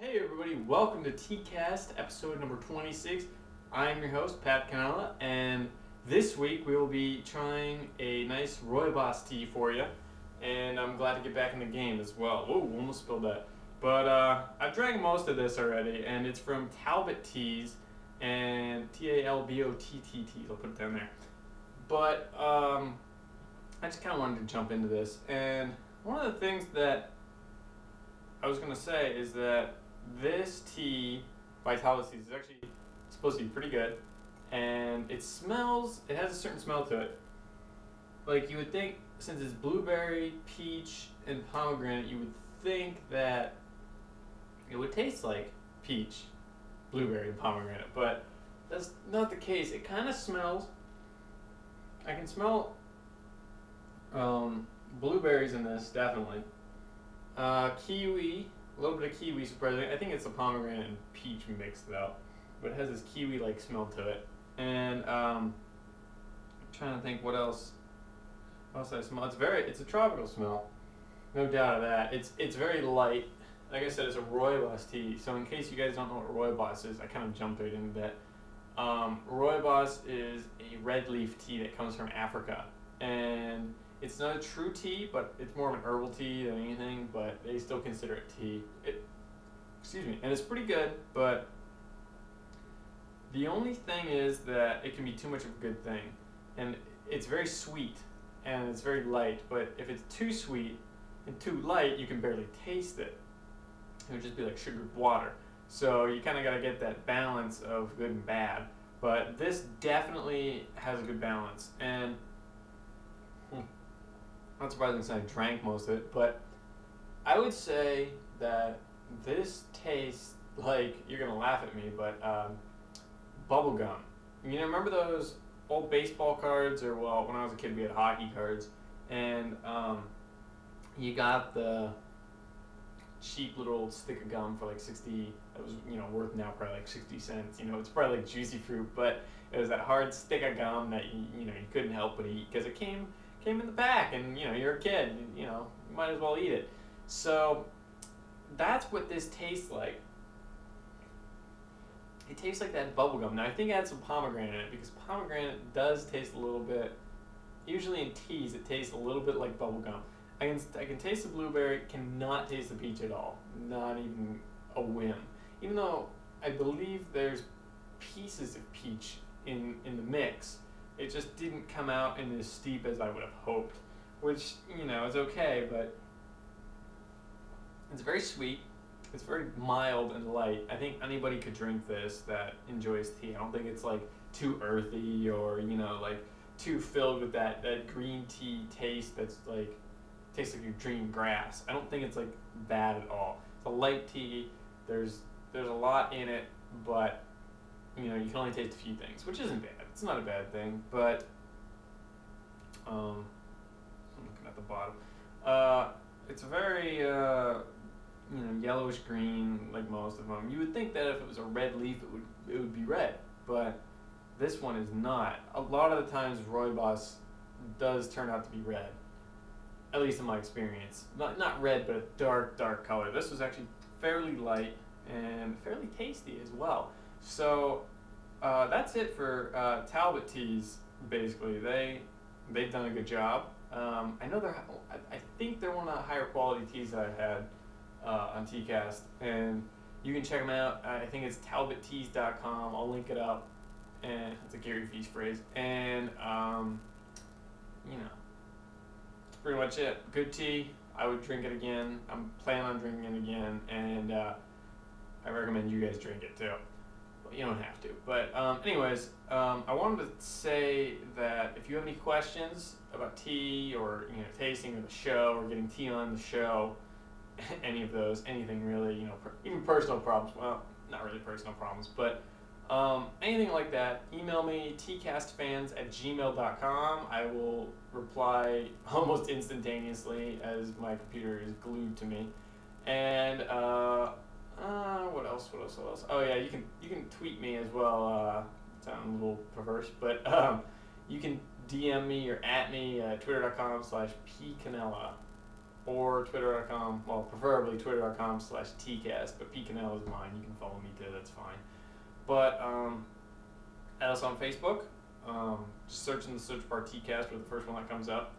Hey everybody, welcome to TeaCast, episode number 26. I'm your host, Pat Canella, and this week we will be trying a nice rooibos tea for you, and I'm glad to get back in the game as well. Whoa, almost spilled that. But I've drank most of this already, and it's from Talbott Teas, and Talbott Teas, I'll put it down there. But I just kind of wanted to jump into this, and one of the things that I was going to say is that this tea by Talbott Teas is actually supposed to be pretty good, and it has a certain smell to it. Like, you would think, since it's blueberry, peach, and pomegranate, you would think that it would taste like peach, blueberry, and pomegranate, but that's not the case. It kind of smells, I can smell blueberries in this, definitely. Kiwi, a little bit of kiwi, surprisingly. I think it's the pomegranate and peach mixed up, but it has this kiwi-like smell to it. And I'm trying to think what else I smell. It's a tropical smell, no doubt of that. It's very light. Like I said, it's a rooibos tea. So in case you guys don't know what rooibos is, I kind of jumped right into that. Rooibos is a red leaf tea that comes from Africa, and it's not a true tea, but it's more of an herbal tea than anything, but they still consider it tea. Excuse me. And it's pretty good, but the only thing is that it can be too much of a good thing. And it's very sweet, and it's very light, but if it's too sweet and too light, you can barely taste it. It would just be like sugared water. So you kind of got to get that balance of good and bad. But this definitely has a good balance. And not surprising since I drank most of it, but I would say that this tastes like, you're going to laugh at me, but bubblegum. You know, remember those old baseball cards, or well, when I was a kid we had hockey cards, and you got the cheap little stick of gum for like 60, that was, worth now probably like 60 cents. It's probably like juicy fruit, but it was that hard stick of gum that you couldn't help but eat because it came in the pack, and you're a kid, you might as well eat it. So that's what this tastes like. It tastes like that bubblegum. Now I think I had some pomegranate in it, because pomegranate does taste a little bit, usually in teas it tastes a little bit like bubblegum. I can taste the blueberry, cannot taste the peach at all, not even a whim. Even though I believe there's pieces of peach in the mix, it just didn't come out in as steep as I would have hoped, which, is okay, but it's very sweet. It's very mild and light. I think anybody could drink this that enjoys tea. I don't think it's like too earthy or, like too filled with that green tea taste that's like, tastes like you're drinking grass. I don't think it's like bad at all. It's a light tea. There's a lot in it, but you can only taste a few things, which isn't bad. It's not a bad thing, but I'm looking at the bottom. It's a very yellowish green, like most of them. You would think that if it was a red leaf, it would be red, but this one is not. A lot of the times, rooibos does turn out to be red, at least in my experience. Not red, but a dark color. This was actually fairly light and fairly tasty as well. So that's it for Talbott Teas. Basically, they've done a good job. I know I think they're one of the higher quality teas that I've had on TeaCast, and you can check them out. I think it's talbottteas.com. I'll link it up, and it's a Gary Vee phrase. And that's pretty much it. Good tea. I would drink it again. I'm planning on drinking it again, and I recommend you guys drink it too. You don't have to, but anyways, I wanted to say that if you have any questions about tea, or tasting, or the show, or getting tea on the show, any of those, anything really, even personal problems, well, not really personal problems, but anything like that, email me, tcastfans@gmail.com. I will reply almost instantaneously, as my computer is glued to me. And what else? Oh yeah, you can tweet me as well. Sounds a little perverse, but you can DM me or at me, twitter.com/pcanella. or twitter.com, well, preferably twitter.com/TeaCast, but PCanal is mine. You can follow me too, that's fine. But add us on Facebook. Just search in the search bar TeaCast for the first one that comes up.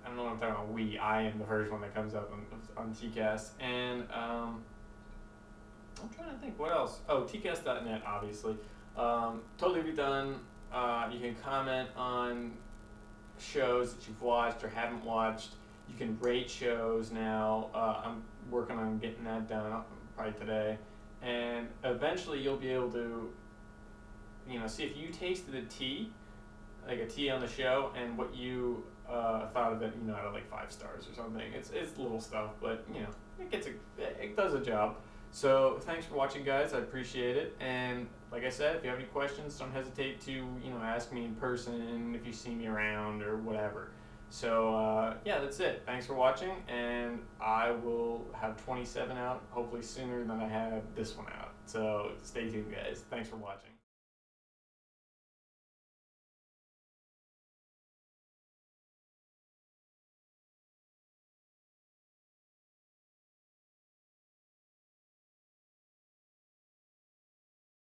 I don't know what I'm talking about. I am the first one that comes up on TeaCast. And I'm trying to think what else. Oh, TeaCast.net, obviously. Totally redone. You can comment on shows that you've watched or haven't watched. You can rate shows now. I'm working on getting that done probably today. And eventually you'll be able to, see if you tasted a tea, like a tea on the show, and what you thought of it, out of like 5 stars or something. It's little stuff, but it does a job. So thanks for watching, guys. I appreciate it. And like I said, if you have any questions, don't hesitate to ask me in person if you see me around or whatever. So that's it. Thanks for watching, and I will have 27 out hopefully sooner than I have this one out. So stay tuned, guys. Thanks for watching.